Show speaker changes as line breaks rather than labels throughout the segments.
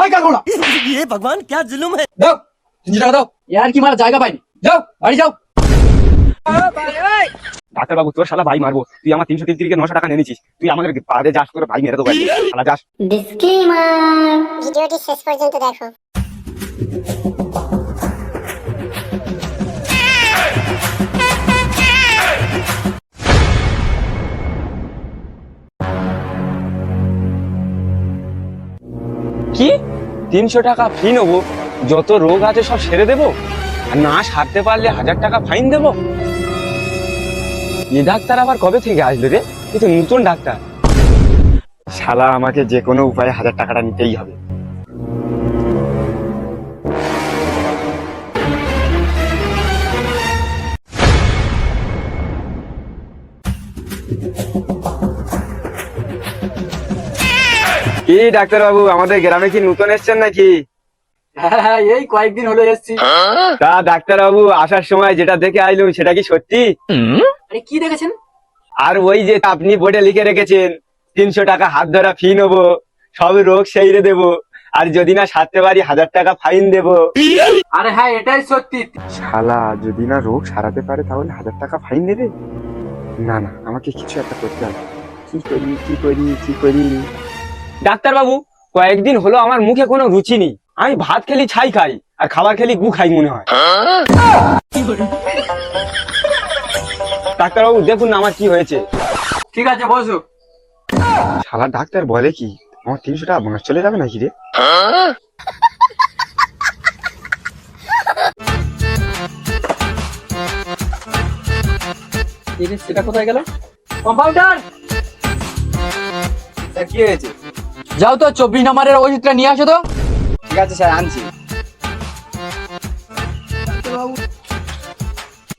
हाय क्या घोड़ा
ये भगवान क्या जुल्म है।
जाओ 300 টাকা দাও यार কি মারা জায়গা পাইনি যাও বাড়ি যাও
ডাক্তার বাবু তোর শালা ভাই মারবো তুই আমার 303 থেকে 900 টাকা নিয়ে নিছিস তুই আমাদের বাদে যাস তোর ভাই মেরে দেবো শালা যাস
ডিসক্লেমার ভিডিওটি শেষ পর্যন্ত দেখো।
কি 300 টাকা ফি নেবো যত রোগ আছে সব সেরে দেবো আর না সারতে পারলে 1000 টাকা ফাইন দেবো এ ডাক্তার আবার কবে থেকে আসলো রে এ তো নতুন ডাক্তার শালা আমাকে যে কোনো উপায়ে 1000 টাকাটা নিতেই হবে কি ডাক্তার বাবু আমাদের গ্রামে কি নতুন এসেছেন নাকি
হ্যাঁ এই কয়েকদিন হলো এসেছি
তা ডাক্তার বাবু আসার সময় যেটা দেখে আইলুম সেটা কি সত্যি
আরে কি দেখেছেন
আর ওই যে আপনি বোর্ডে লিখে রেখেছেন 300 টাকা হাত ধরা ফি নেবো সব রোগ সেরে দেবো আর যদি না সারতে পারি 1000 টাকা ফাইন দেবো
আরে হ্যাঁ এটাই সত্যি
শালা যদি না রোগ সারাতে পারে তাহলে 1000 টাকা ফাইন দেবে না না আমাকে কিছু একটা করতে হবে কি করি ডাক্তার বাবু কয়েকদিন হলো আমার মুখে কোনো রুচি নেই আমি ভাত খেলি ছাই খাই আর খাবার খেলি গু খাই মনে হয় ডাক্তার বাবু দেখুন না আমার কি হয়েছে
ঠিক আছে বসো
শালা ডাক্তার বলে কি আমার 300 টাকা বাঁশ চলে যাবে নাকি রে
সেটা কোথায় গেল কম্পাউন্ডার
কি হয়েছে
যাও তো 24 নম্বরের ওষুধটা নিয়ে আসো তো
ঠিক আছে স্যার আনছি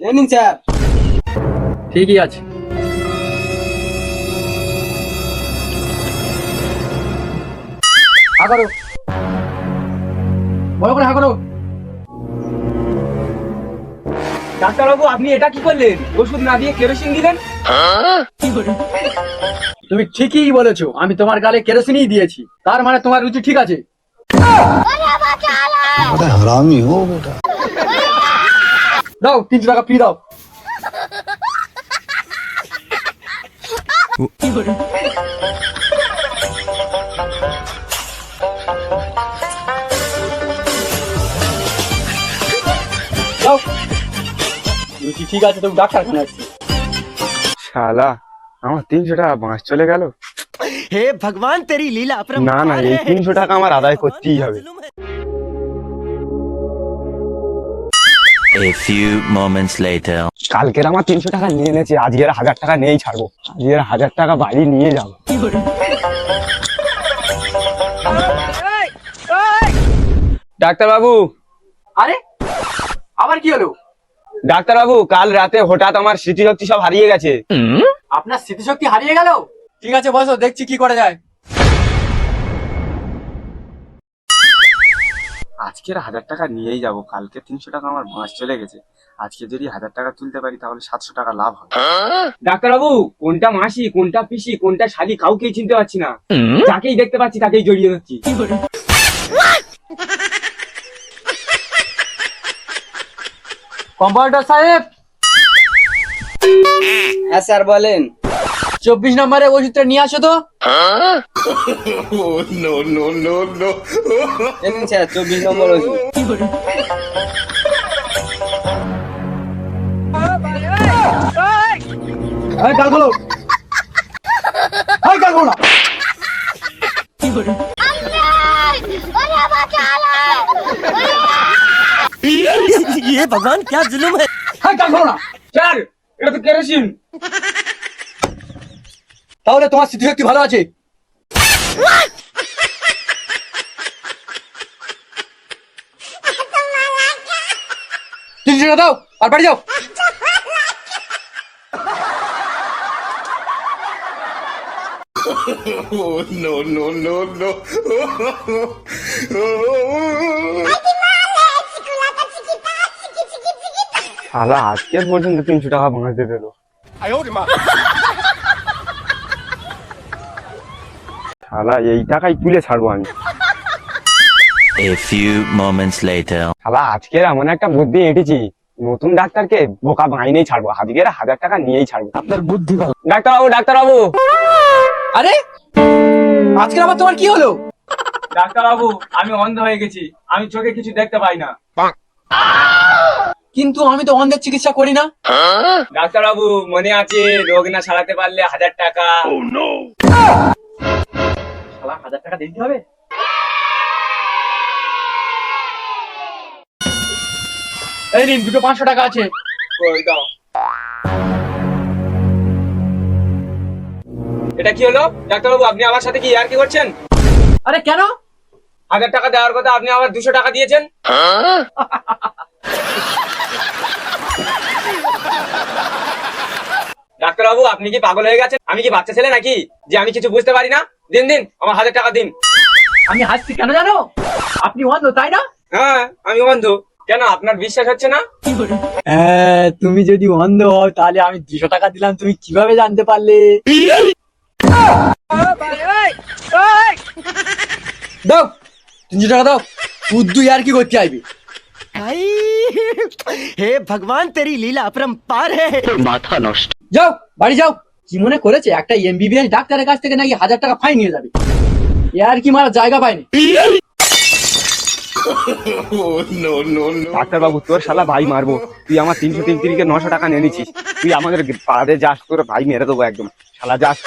এই নিন স্যার
ঠিকই আছে হা করো বড় করে হা করো
ডাক্তার বাবু আপনি এটা কি করলেন ওষুধ না দিয়ে কেরোসিন দিলেন
তুমি ঠিকই বলেছো আমি তোমার গালে কেরোসিনই দিয়েছি তার মানে তোমার রুচি ঠিক আছে
हरामी हो बेटा।
দাও 300 টাকা ফি দাও দাও রুচি ঠিক আছে তুমি ডাক্তারখানা আসছি
শালা আমার 300 টাকা বাঁশ চলে গেল
हे भगवान तेरी लीला
না না এই 300 টাকা আমার আদায় করতেই হবে
A few moments later.
কালকের আমার 300 টাকা নিয়ে এনেছে আজকের 1000 টাকা নিয়েই ছাড়বো আজকের 1000 টাকা বাড়ি নিয়ে যাবো ডাক্তার বাবু
আরে আবার কি হলো
ডাক্তার বাবু কাল রাতে হঠাৎ আমার স্মৃতিশক্তি সব হারিয়ে গেছে
আপনার স্মৃতিশক্তি হারিয়ে গেল ঠিক আছে বসো দেখছি কি করা যায়
আজকের 1000 টাকা নিয়েই যাবো কালকে 300 টাকা আমার বাঁশ চলে গেছে আজকে যদি 1000 টাকা তুলতে পারি তাহলে 700 টাকা লাভ হবে ডাক্তার বাবু কোনটা মাসি কোনটা পিসি কোনটা শালি কাউকেই চিনতে পারছি না যাকেই দেখতে পাচ্ছি তাকেই জড়িয়ে যাচ্ছি
কম্পাউন্ডার সাহেব
হ্যাঁ স্যার বলেন
24 নম্বরের ওষুধটা নিয়ে আসো তো
স্যার 24 নম্বর ওষুধ
এই গাল বলো এই গাল বলো
ये भगवान क्या जुल्म है।
এই গাল বলো না
স্যার এটা তো কেরোসিন
তাহলে তোমার স্মৃতিশক্তি ভালো আছে তিনশো টাকা দাও আর বাড়ি যাও
শালা আজকের পর্যন্ত 300 টাকা বাঁশ দিয়ে দিল শালা এই টাকাই তুলে ছাড়বো আমি
A few moments later.
শালা আজকের এমন একটা বুদ্ধি এঁটেছি, নতুন ডাক্তারকে বোকা বানিয়েই ছাড়বো, আজকের 1000 টাকা নিয়েই ছাড়বো।
আপনার বুদ্ধি ভালো।
ডাক্তারবাবু, ডাক্তারবাবু,
আরে আজকে আবার তোমার কি হলো?
ডাক্তারবাবু, আমি অন্ধ হয়ে গেছি, আমি চোখে কিছু দেখতে পাই না।
কিন্তু আমি তো অন্ধের চিকিৎসা করি না।
ডাক্তারবাবু, মনে আছে রোগ না সারাতে পারলে 1000 টাকা?
শালা 1000 টাকা দিতে হবে। এই নিন, দুটো 500 টাকা আছে।
কই দাও। এটা কি হলো? ডাক্তারবাবু, আপনি আমার সাথে কি ইয়ার কি করছেন?
আরে কেন?
1000 টাকা দেওয়ার কথা, আপনি আবার 200 টাকা দিয়েছেন। ডাক্তারবাবু, আপনি কি পাগল হয়ে গেছেন? আমি কি বাচ্চা ছেলে নাকি যে আমি কিছু বুঝতে পারি না? দিন দিন, আমার 1000 টাকা দিন।
আমি হাসছি কেন জানো? আপনি অন্ধ তাই না?
হ্যাঁ, আমি অন্ধ। কেন, আপনার বিশ্বাস হচ্ছে না?
হ্যাঁ, তুমি যদি অন্ধ হও তাহলে আমি 200 টাকা দিলাম, তুমি কিভাবে জানতে পারলে? দাও 300 টাকা দাও, উদ্দু আর কি করতে আইবি?
भाई हे भगवान तेरी लीला अपरंपार है।
যাও বাড়ি যাও। কি মনে করেছে একটা এমবিবিএস ডাক্তারের কাছ থেকে নাকি 1000 টাকা ফাইন নিয়ে যাবে? এ আর কি মারা জায়গা পায়নি।
ডাক্তারবাবু, তোর শালা ভাই মারবো। তুই আমার 333 কে 900 টাকা নিয়ে নিছিস। তুই আমাদের পাড়াতে যাস, তোর ভাই মেরে দেবো একদম। শালা যাস।